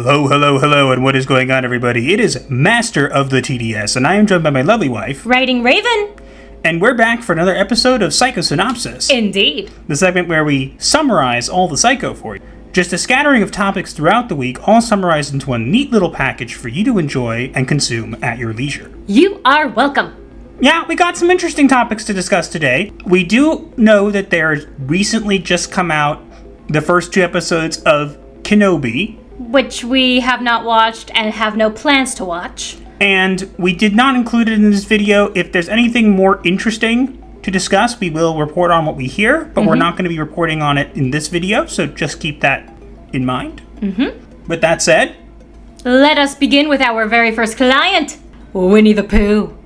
Hello, hello, hello, and what is going on, everybody? It is Master of the TDS, and I am joined by my lovely wife, WritingRaven. And we're back for another episode of Psycho-Synopsis. Indeed. The segment where we summarize all the Psycho for you. Just a scattering of topics throughout the week, all summarized into one neat little package for you to enjoy and consume at your leisure. You are welcome. Yeah, we got some interesting topics to discuss today. We do know that there's recently just come out the first 2 episodes of Kenobi, Which we have not watched and have no plans to watch. and we did not include it in this video. If there's anything more interesting to discuss, we will report on what we hear, but we're not going to be reporting on it in this video, so just keep that in mind. With that said, Let us begin with our very first client, Winnie the Pooh.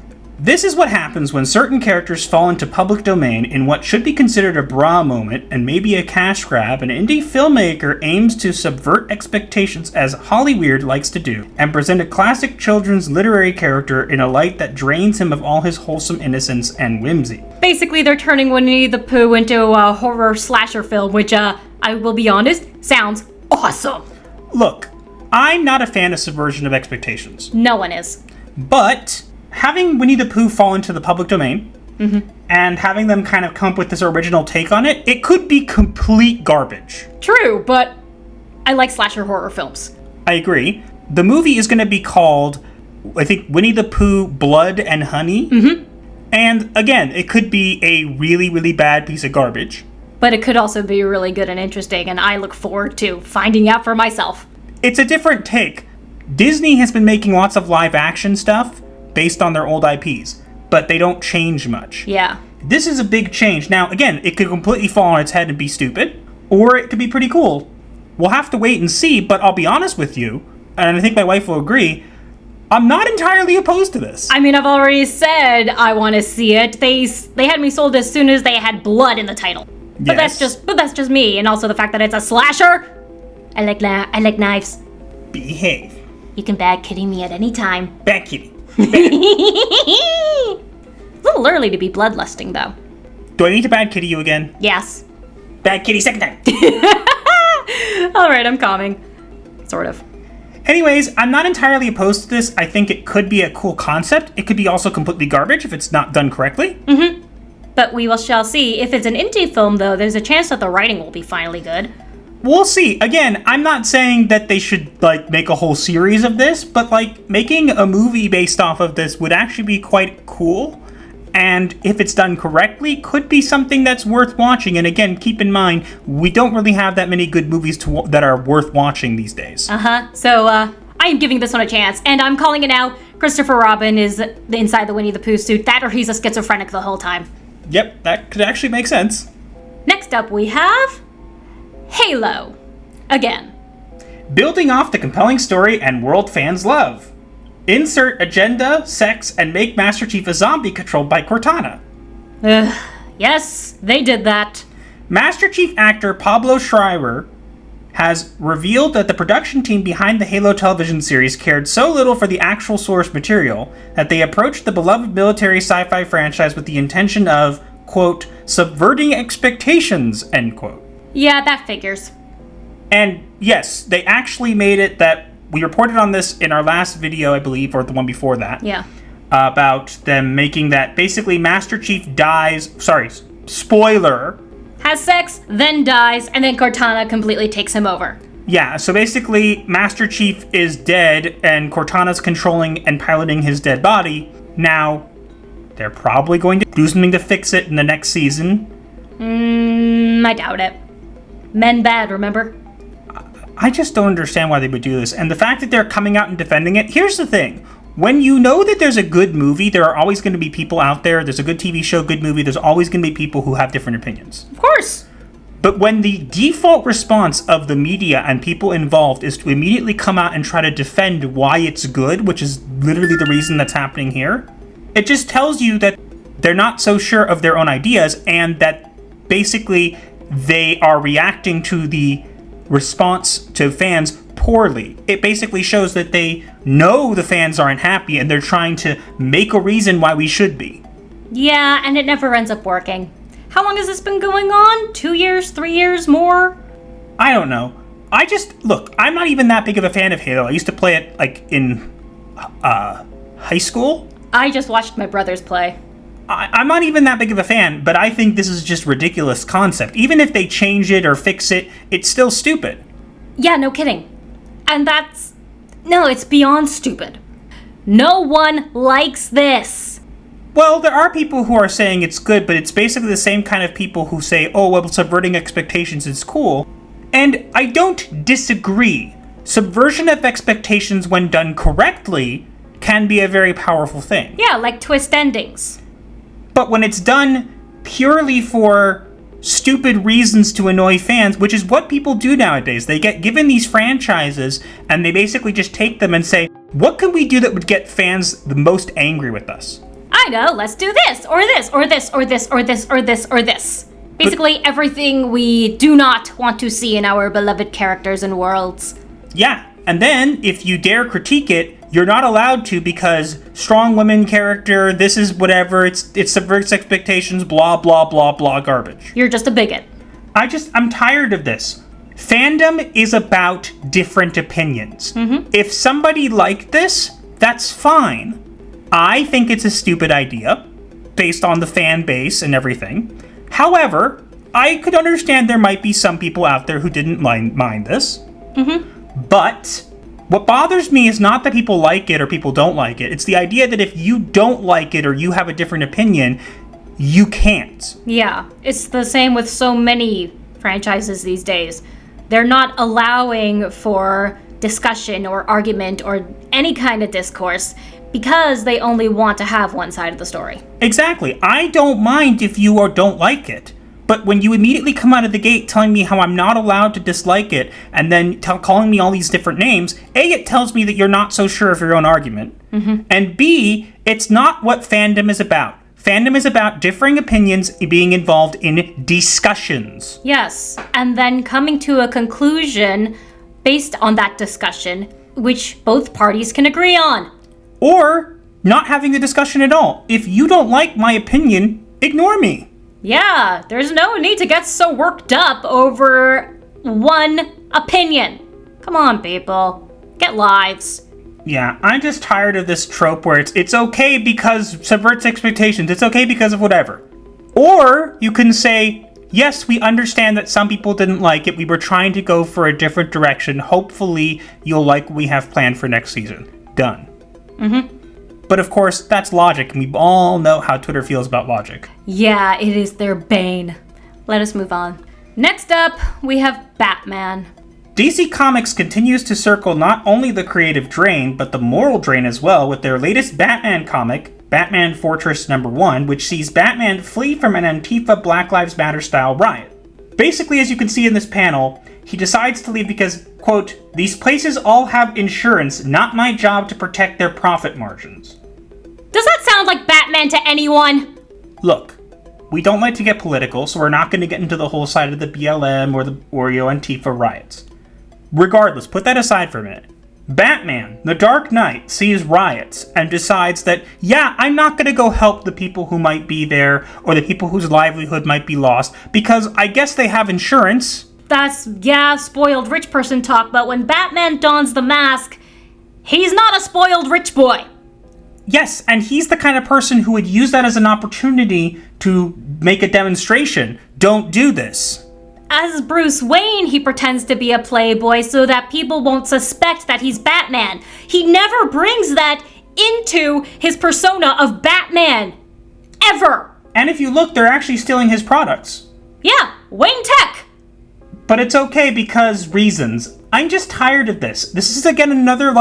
this is what happens when certain characters fall into public domain in what should be considered a bra moment and maybe a cash grab. An indie filmmaker aims to subvert expectations, as Hollyweird likes to do, and present a classic children's literary character in a light that drains him of all his wholesome innocence and whimsy. Basically, they're turning Winnie the Pooh into a horror slasher film, which, I will be honest, sounds awesome. Look, I'm not a fan of subversion of expectations, No one is. but having Winnie the Pooh fall into the public domain and having them kind of come up with this original take on it, it could be complete garbage. True, but I like slasher horror films. I agree. The movie is going to be called, I think, Winnie the Pooh, Blood and Honey. And again, it could be a really, really bad piece of garbage. But it could also be really good and interesting, and I look forward to finding out for myself. It's a different take. Disney has been making lots of live action stuff based on their old IPs, but they don't change much. Yeah. This is a big change. Now, again, it could completely fall on its head and be stupid, or it could be pretty cool. We'll have to wait and see, but I'll be honest with you, and I think my wife will agree, I'm not entirely opposed to this. I mean, I've already said I want to see it. They had me sold as soon as they had blood in the title. But Yes. that's just me, and also the fact that it's a slasher. I like knives. Behave. You can bad kitty me at any time. Bad kitty. A little early to be bloodlusting, though. Do I need to bad kitty you again? Yes. Bad kitty second time. All right, I'm calming. Sort of. Anyways, I'm not entirely opposed to this. I think it could be a cool concept. It could be also completely garbage if it's not done correctly. But we shall see. If it's an indie film, though, there's a chance that the writing will be finally good. We'll see. Again, I'm not saying that they should, make a whole series of this, but, making a movie based off of this would actually be quite cool. And if it's done correctly, could be something that's worth watching. And again, keep in mind, we don't really have that many good movies that are worth watching these days. So, I am giving this one a chance, and I'm calling it now. Christopher Robin is inside the Winnie the Pooh suit. That or he's a schizophrenic the whole time. Yep, that could actually make sense. Next up, we have Halo. Again. Building off the compelling story and world fans love. Insert agenda, sex, and make Master Chief a zombie controlled by Cortana. Yes, they did that. Master Chief actor Pablo Schreiber has revealed that the production team behind the Halo television series cared so little for the actual source material that they approached the beloved military sci-fi franchise with the intention of, quote, subverting expectations, end quote. Yeah, that figures. And yes, they actually made it that we reported on this in our last video, I believe, or the one before that. Yeah. About them making that basically Master Chief dies, spoiler. Has sex, then dies, and then Cortana completely takes him over. Yeah, so basically Master Chief is dead and Cortana's controlling and piloting his dead body. Now, they're probably going to do something to fix it in the next season. I doubt it. Men bad, remember? I just don't understand why they would do this. And the fact that they're coming out and defending it, here's the thing. When you know that there's a good movie, there are always going to be people out there. There's a good TV show, good movie. There's always going to be people who have different opinions. Of course. But when the default response of the media and people involved is to immediately come out and try to defend why it's good, which is literally the reason that's happening here, it just tells you that they're not so sure of their own ideas and that basically they are reacting to the response to fans poorly. It basically shows that they know the fans aren't happy and they're trying to make a reason why we should be. Yeah, and it never ends up working. How long has this been going on? 2 years? 3 years? More? I don't know. Look, I'm not even that big of a fan of Halo. I used to play it, like, in high school. I just watched my brothers play. I'm not even that big of a fan, but I think this is just ridiculous concept. Even if they change it or fix it, it's still stupid. Yeah, no kidding. And it's beyond stupid. No one likes this. Well, there are people who are saying it's good, but it's basically the same kind of people who say, oh, well, subverting expectations is cool. And I don't disagree. Subversion of expectations, when done correctly, can be a very powerful thing. Yeah, like twist endings. But when it's done purely for stupid reasons to annoy fans, which is what people do nowadays, they get given these franchises and they basically just take them and say, what can we do that would get fans the most angry with us? I know, let's do this, or this, or this, or this, or this, or this, or this. Basically everything we do not want to see in our beloved characters and worlds. Yeah, and then if you dare critique it, you're not allowed to because strong women character, this is whatever, it subverts expectations, blah, blah, blah, blah, garbage. You're just a bigot. I'm tired of this. Fandom is about different opinions. Mm-hmm. If somebody liked this, that's fine. I think it's a stupid idea, based on the fan base and everything. However, I could understand there might be some people out there who didn't mind this. Mm-hmm. But what bothers me is not that people like it or people don't like it. It's the idea that if you don't like it or you have a different opinion, you can't. Yeah, it's the same with so many franchises these days. They're not allowing for discussion or argument or any kind of discourse because they only want to have one side of the story. Exactly. I don't mind if you don't like it. But when you immediately come out of the gate telling me how I'm not allowed to dislike it, and then calling me all these different names, A, it tells me that you're not so sure of your own argument. Mm-hmm. And B, it's not what fandom is about. Fandom is about differing opinions being involved in discussions. Yes, and then coming to a conclusion based on that discussion, which both parties can agree on. Or not having the discussion at all. If you don't like my opinion, ignore me. Yeah, there's no need to get so worked up over one opinion. Come on, people. Get lives. Yeah, I'm just tired of this trope where it's okay because subverts expectations. It's okay because of whatever. Or you can say, yes, we understand that some people didn't like it. We were trying to go for a different direction. Hopefully you'll like what we have planned for next season. Done. Mm-hmm. But of course, that's logic, and we all know how Twitter feels about logic. Yeah, it is their bane. Let us move on. Next up, we have Batman. DC Comics continues to circle not only the creative drain, but the moral drain as well, with their latest Batman comic, Batman Fortress #1, which sees Batman flee from an Antifa Black Lives Matter style riot. Basically, as you can see in this panel, he decides to leave because, quote, these places all have insurance, not my job to protect their profit margins. Does that sound like Batman to anyone? Look, we don't like to get political, so we're not going to get into the whole side of the BLM or the Oreo Antifa riots. Regardless, put that aside for a minute. Batman, the Dark Knight, sees riots and decides that, yeah, I'm not going to go help the people who might be there or the people whose livelihood might be lost because I guess they have insurance. That's, spoiled rich person talk, but when Batman dons the mask, he's not a spoiled rich boy. Yes, and he's the kind of person who would use that as an opportunity to make a demonstration. Don't do this. As Bruce Wayne, he pretends to be a playboy so that people won't suspect that he's Batman. He never brings that into his persona of Batman. Ever. And if you look, they're actually stealing his products. Yeah, Wayne Tech. But it's okay because reasons. I'm just tired of this. This is again another,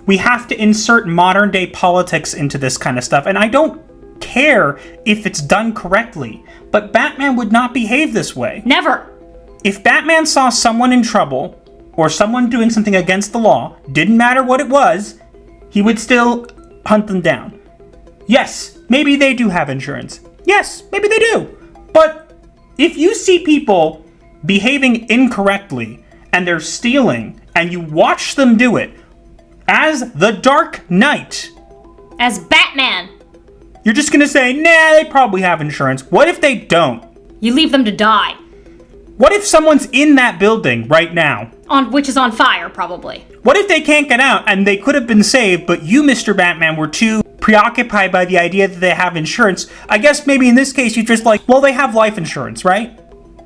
we have to insert modern day politics into this kind of stuff. And I don't care if it's done correctly. But Batman would not behave this way. Never. If Batman saw someone in trouble, or someone doing something against the law, didn't matter what it was, he would still hunt them down. Yes, maybe they do have insurance. Yes, maybe they do. But if you see people behaving incorrectly, and they're stealing, and you watch them do it, as the Dark Knight, as Batman, you're just gonna say, nah, they probably have insurance. What if they don't? You leave them to die. What if someone's in that building right now? which is on fire, probably. What if they can't get out and they could have been saved, but you, Mr. Batman, were too preoccupied by the idea that they have insurance? I guess maybe in this case you're just like, well, they have life insurance, right?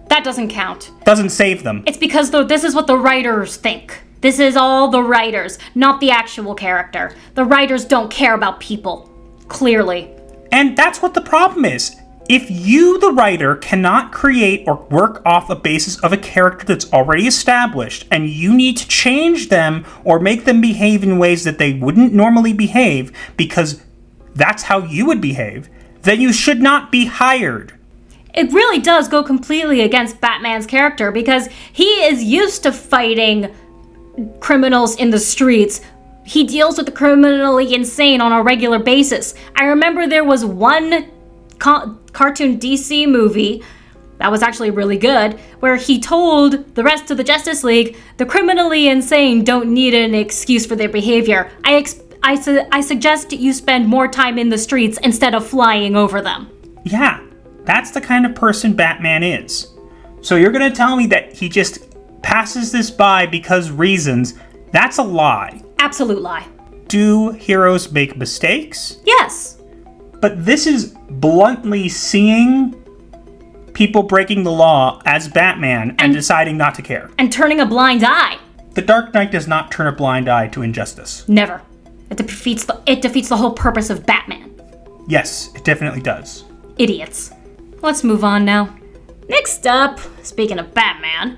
That doesn't count. Doesn't save them. It's because this is what the writers think. This is all the writers, not the actual character. The writers don't care about people, clearly. And that's what the problem is. If you, the writer, cannot create or work off a basis of a character that's already established, and you need to change them or make them behave in ways that they wouldn't normally behave because that's how you would behave, then you should not be hired. It really does go completely against Batman's character because he is used to fighting criminals in the streets. He deals with the criminally insane on a regular basis. I remember there was one cartoon DC movie that was actually really good, where he told the rest of the Justice League, the criminally insane don't need an excuse for their behavior. I suggest you spend more time in the streets instead of flying over them. Yeah, that's the kind of person Batman is. So you're gonna tell me that he just passes this by because reasons? That's a lie. Absolute lie. Do heroes make mistakes? Yes. But this is bluntly seeing people breaking the law as Batman and deciding not to care. And turning a blind eye. The Dark Knight does not turn a blind eye to injustice. Never. It defeats the whole purpose of Batman. Yes, it definitely does. Idiots. Let's move on now. Next up, speaking of Batman,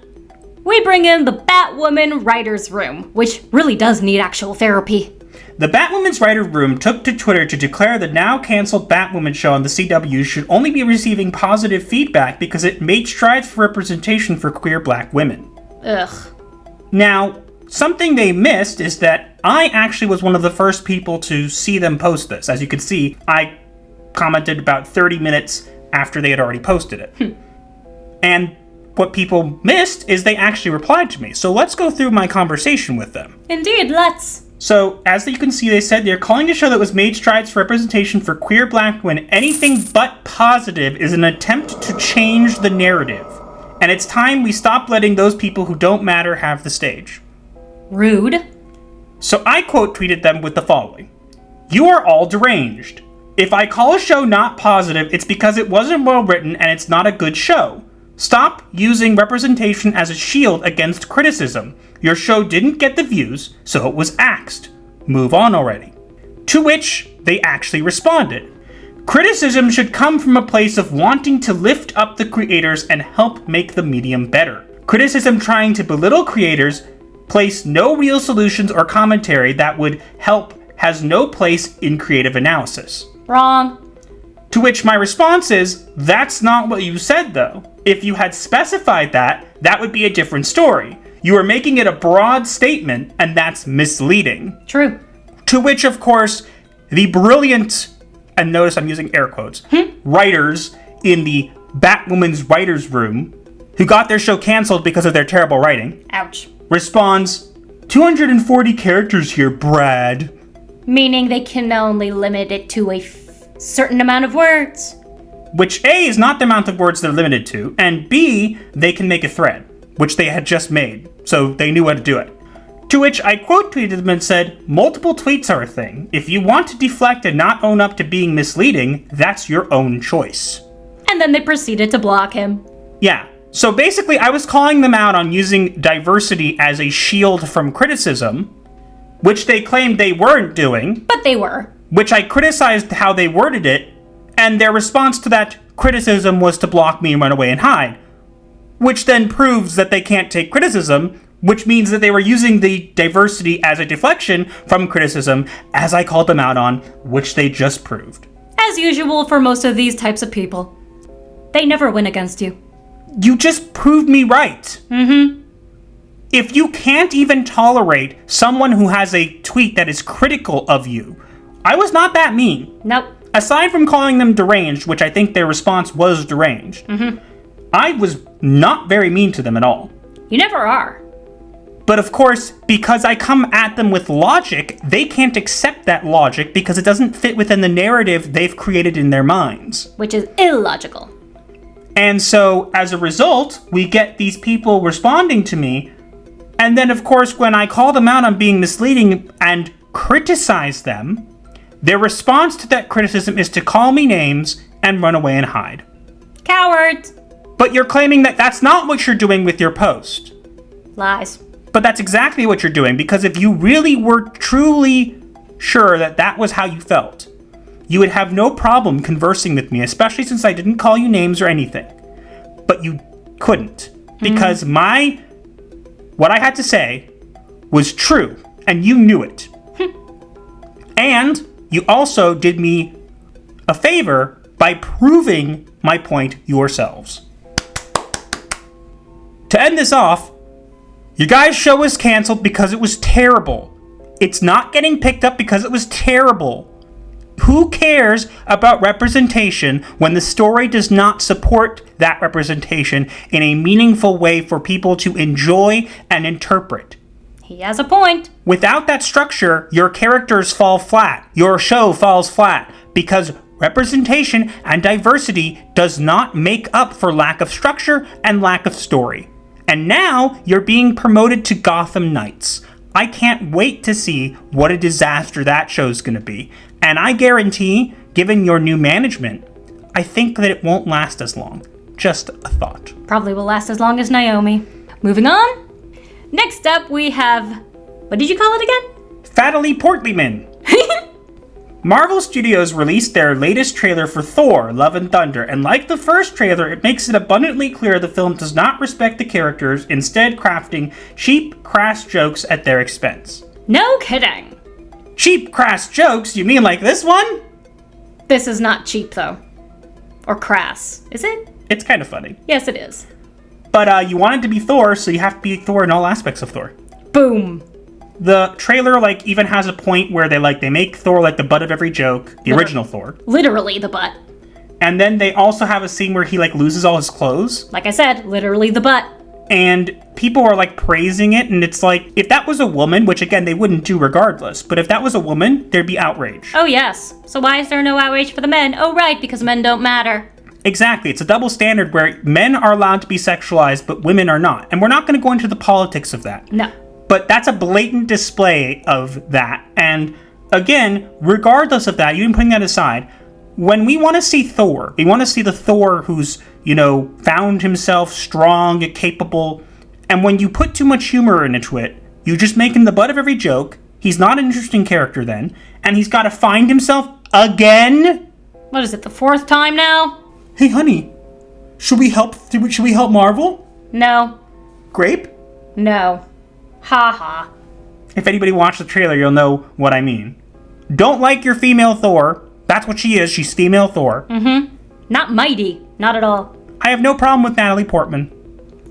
we bring in the Batwoman writer's room, which really does need actual therapy. The Batwoman's writer's room took to Twitter to declare the now-canceled Batwoman show on the CW should only be receiving positive feedback because it made strides for representation for queer black women. Ugh. Now, something they missed is that I actually was one of the first people to see them post this. As you can see, I commented about 30 minutes after they had already posted it. And what people missed is they actually replied to me. So let's go through my conversation with them. Indeed, let's. So, as you can see, they said they're calling a show that was made strides for representation for queer black women anything but positive is an attempt to change the narrative. And it's time we stop letting those people who don't matter have the stage. Rude. So I quote tweeted them with the following. You are all deranged. If I call a show not positive, it's because it wasn't well written and it's not a good show. Stop using representation as a shield against criticism. Your show didn't get the views, so it was axed. Move on already. To which they actually responded. Criticism should come from a place of wanting to lift up the creators and help make the medium better. Criticism trying to belittle creators, place no real solutions or commentary that would help has no place in creative analysis. Wrong. To which my response is, that's not what you said though. If you had specified that, that would be a different story. You are making it a broad statement, and that's misleading. True. To which, of course, the brilliant, and notice I'm using air quotes, writers in the Batwoman's writer's room, who got their show canceled because of their terrible writing, Ouch. responds, 240 characters here, Brad. Meaning they can only limit it to a certain amount of words. Which A, is not the amount of words they're limited to, and B, they can make a thread, which they had just made, so they knew how to do it. To which I quote tweeted them and said, multiple tweets are a thing. If you want to deflect and not own up to being misleading, that's your own choice. And then they proceeded to block him. Yeah, so basically I was calling them out on using diversity as a shield from criticism, which they claimed they weren't doing. But they were. Which I criticized how they worded it, and their response to that criticism was to block me and run away and hide. Which then proves that they can't take criticism, which means that they were using the diversity as a deflection from criticism, as I called them out on, which they just proved. As usual for most of these types of people. They never win against you. You just proved me right. If you can't even tolerate someone who has a tweet that is critical of you, I was not that mean. Nope. Aside from calling them deranged, which I think their response was deranged, I was not very mean to them at all. You never are. But of course, because I come at them with logic, they can't accept that logic because it doesn't fit within the narrative they've created in their minds. Which is illogical. And so, as a result, we get these people responding to me And then, of course, when I call them out on being misleading and criticize them, their response to that criticism is to call me names and run away and hide. Cowards. But you're claiming that that's not what you're doing with your post. Lies. But that's exactly what you're doing, because if you really were truly sure that that was how you felt, you would have no problem conversing with me, especially since I didn't call you names or anything. But you couldn't, because what I had to say was true, and you knew it. And you also did me a favor by proving my point yourselves. To end this off, your guys' show was canceled because it was terrible. It's not getting picked up because it was terrible. Who cares about representation when the story does not support that representation in a meaningful way for people to enjoy and interpret? He has a point. Without that structure, your characters fall flat. Your show falls flat because representation and diversity does not make up for lack of structure and lack of story. And now you're being promoted to Gotham Knights. I can't wait to see what a disaster that show's going to be. And I guarantee, given your new management, I think that it won't last as long. Just a thought. Probably will last as long as Naomi. Moving on. Next up, we have... What did you call it again? Fattily Portlyman. Marvel Studios released their latest trailer for Thor, Love and Thunder, and like the first trailer, it makes it abundantly clear the film does not respect the characters, instead crafting cheap, crass jokes at their expense. No kidding. Cheap, crass jokes? You mean like this one? This is not cheap, though. Or crass. Is it? It's kind of funny. Yes, it is. But you want it to be Thor, so you have to be Thor in all aspects of Thor. Boom. The trailer, even has a point where they make Thor, the butt of every joke. The original Thor. Literally the butt. And then they also have a scene where he, loses all his clothes. Like I said, literally the butt. And people are, praising it, and it's if that was a woman, which, again, they wouldn't do regardless, but if that was a woman, there'd be outrage. Oh, yes. So why is there no outrage for the men? Oh, right, because men don't matter. Exactly. It's a double standard where men are allowed to be sexualized, but women are not. And we're not going to go into the politics of that. No. But that's a blatant display of that. And again, regardless of that, even putting that aside, when we want to see Thor, we want to see the Thor who's, found himself strong and capable. And when you put too much humor into it, you just make him the butt of every joke. He's not an interesting character then. And he's got to find himself again. What is it, the fourth time now? Hey, honey, should we help Marvel? No. Grape? No. Ha ha. If anybody watched the trailer, you'll know what I mean. Don't like your female Thor. That's what she is. She's female Thor. Mm-hmm. Not mighty. Not at all. I have no problem with Natalie Portman.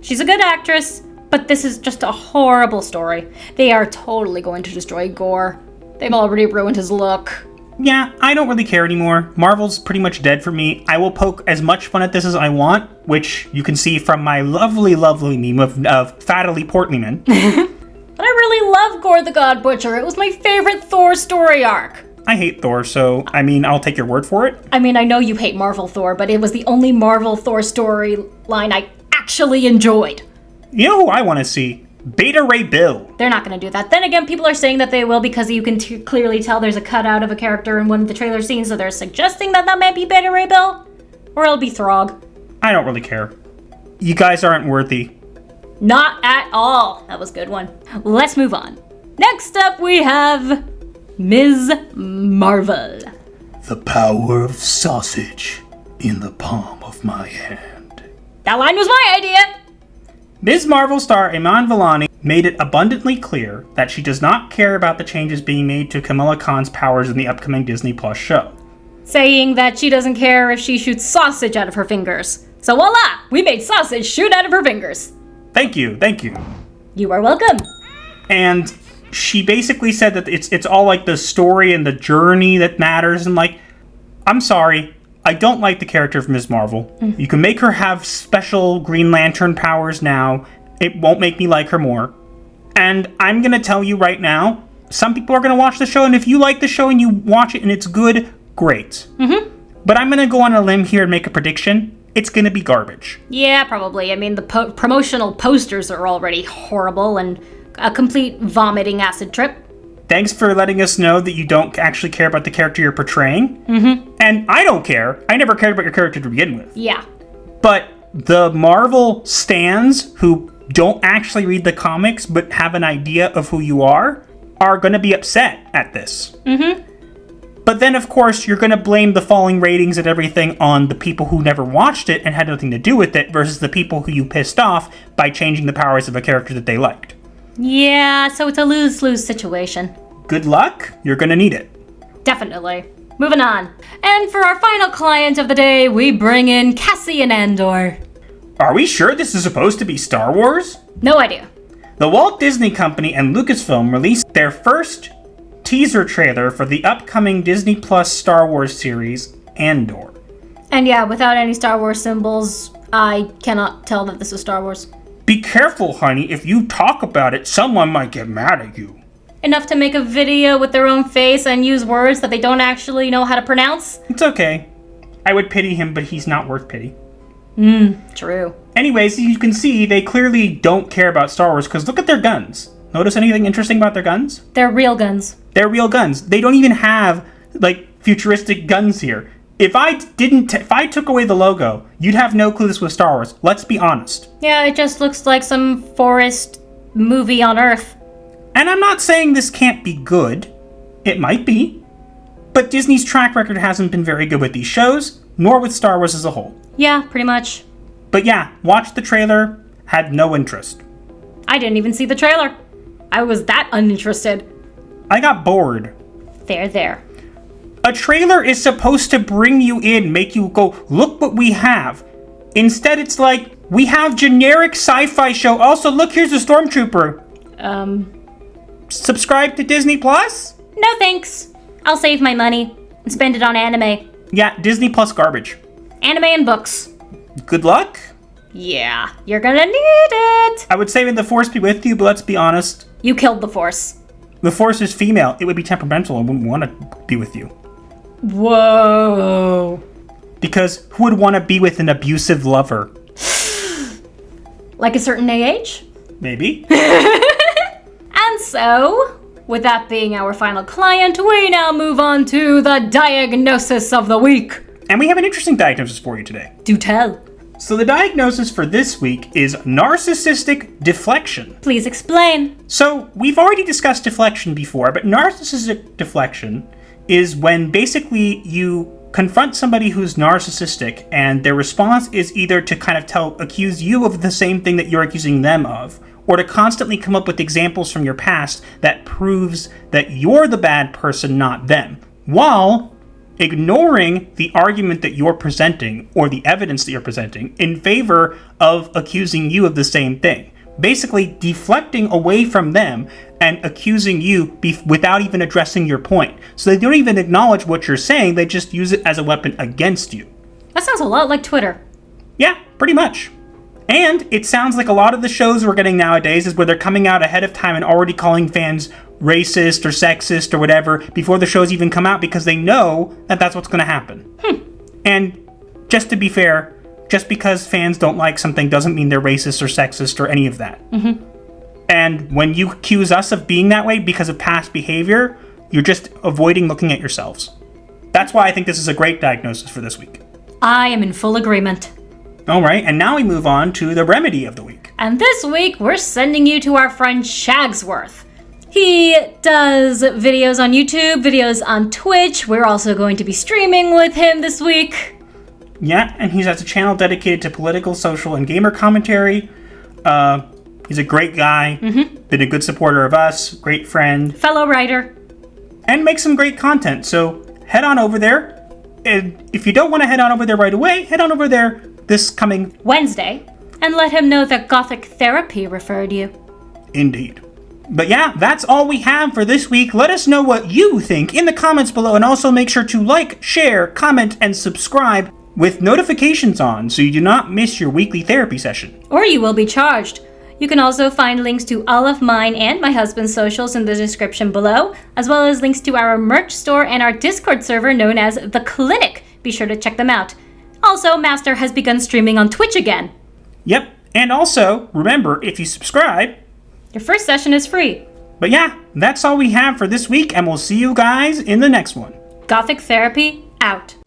She's a good actress, but this is just a horrible story. They are totally going to destroy Gore. They've already ruined his look. Yeah, I don't really care anymore. Marvel's pretty much dead for me. I will poke as much fun at this as I want, which you can see from my lovely, lovely meme of Fattily Portlyman. But I really love Gore the God Butcher. It was my favorite Thor story arc. I hate Thor, so, I'll take your word for it. I know you hate Marvel Thor, but it was the only Marvel Thor storyline I actually enjoyed. You know who I want to see? Beta Ray Bill. They're not going to do that. Then again, people are saying that they will because you can clearly tell there's a cutout of a character in one of the trailer scenes, so they're suggesting that might be Beta Ray Bill. Or it'll be Throg. I don't really care. You guys aren't worthy. Not at all. That was a good one. Let's move on. Next up, we have Ms. Marvel. The power of sausage in the palm of my hand. That line was my idea. Ms. Marvel star Iman Vellani made it abundantly clear that she does not care about the changes being made to Kamala Khan's powers in the upcoming Disney Plus show. Saying that she doesn't care if she shoots sausage out of her fingers. So voila! We made sausage shoot out of her fingers. Thank you. You are welcome. And she basically said that it's all the story and the journey that matters, and I'm sorry, I don't like the character of Ms. Marvel. You can make her have special Green Lantern powers now. It won't make me like her more. And I'm gonna tell you right now, some people are gonna watch the show, and if you like the show and you watch it and it's good, great. But I'm gonna go on a limb here and make a prediction. It's gonna be garbage. Yeah, probably. The promotional posters are already horrible, and a complete vomiting acid trip. Thanks for letting us know that you don't actually care about the character you're portraying. Mm-hmm. And I don't care. I never cared about your character to begin with. Yeah. But the Marvel stans who don't actually read the comics but have an idea of who you are going to be upset at this. Mm-hmm. But then, of course, you're going to blame the falling ratings and everything on the people who never watched it and had nothing to do with it versus the people who you pissed off by changing the powers of a character that they liked. Yeah, so it's a lose-lose situation. Good luck. You're going to need it. Definitely. Moving on. And for our final client of the day, we bring in Cassie and Ender. Are we sure this is supposed to be Star Wars? No idea. The Walt Disney Company and Lucasfilm released their first teaser trailer for the upcoming Disney Plus Star Wars series, Andor. And yeah, without any Star Wars symbols, I cannot tell that this is Star Wars. Be careful, honey. If you talk about it, someone might get mad at you. Enough to make a video with their own face and use words that they don't actually know how to pronounce? It's okay. I would pity him, but he's not worth pity. True. Anyways, you can see they clearly don't care about Star Wars because look at their guns. Notice anything interesting about their guns? They're real guns. They're real guns. They don't even have, futuristic guns here. If I took away the logo, you'd have no clue this was Star Wars. Let's be honest. Yeah, it just looks like some forest movie on Earth. And I'm not saying this can't be good. It might be. But Disney's track record hasn't been very good with these shows, nor with Star Wars as a whole. Yeah, pretty much. But yeah, watched the trailer, had no interest. I didn't even see the trailer. I was that uninterested. I got bored. There. A trailer is supposed to bring you in, make you go, look what we have. Instead, it's like, we have generic sci-fi show. Also, look, here's a stormtrooper. Subscribe to Disney Plus? No thanks. I'll save my money and spend it on anime. Yeah, Disney Plus garbage. Anime and books. Good luck? Yeah, you're gonna need it. I would say may the Force be with you, but let's be honest. You killed the Force. The Force is female. It would be temperamental and wouldn't want to be with you. Whoa. Because who would want to be with an abusive lover? Like a certain age? Maybe. And so, with that being our final client, we now move on to the diagnosis of the week. And we have an interesting diagnosis for you today. Do tell. So the diagnosis for this week is narcissistic deflection. Please explain. So we've already discussed deflection before, but narcissistic deflection is when basically you confront somebody who's narcissistic and their response is either to kind of accuse you of the same thing that you're accusing them of, or to constantly come up with examples from your past that proves that you're the bad person, not them, while ignoring the argument that you're presenting or the evidence that you're presenting in favor of accusing you of the same thing. Basically deflecting away from them and accusing you without even addressing your point. So they don't even acknowledge what you're saying, they just use it as a weapon against you. That sounds a lot like Twitter. Yeah, pretty much. And it sounds like a lot of the shows we're getting nowadays is where they're coming out ahead of time and already calling fans racist or sexist or whatever before the shows even come out because they know that that's what's going to happen. And just to be fair, just because fans don't like something doesn't mean they're racist or sexist or any of that. And when you accuse us of being that way because of past behavior, you're just avoiding looking at yourselves. That's why I think this is a great diagnosis for this week. I am in full agreement. All right, and now we move on to the remedy of the week. And this week, we're sending you to our friend Shagsworth. He does videos on YouTube, videos on Twitch. We're also going to be streaming with him this week. Yeah, and he has a channel dedicated to political, social, and gamer commentary. He's a great guy, been a good supporter of us, great friend. Fellow writer. And makes some great content, so head on over there. And if you don't want to head on over there right away, head on over there this coming Wednesday, and let him know that Gothic Therapy referred you. Indeed. But yeah, that's all we have for this week. Let us know what you think in the comments below, and also make sure to like, share, comment, and subscribe with notifications on so you do not miss your weekly therapy session. Or you will be charged. You can also find links to all of mine and my husband's socials in the description below, as well as links to our merch store and our Discord server known as The Clinic. Be sure to check them out. Also, Master has begun streaming on Twitch again. Yep, and also, remember, if you subscribe, Your first session is free. But yeah, that's all we have for this week, and we'll see you guys in the next one. Gothic Therapy, out.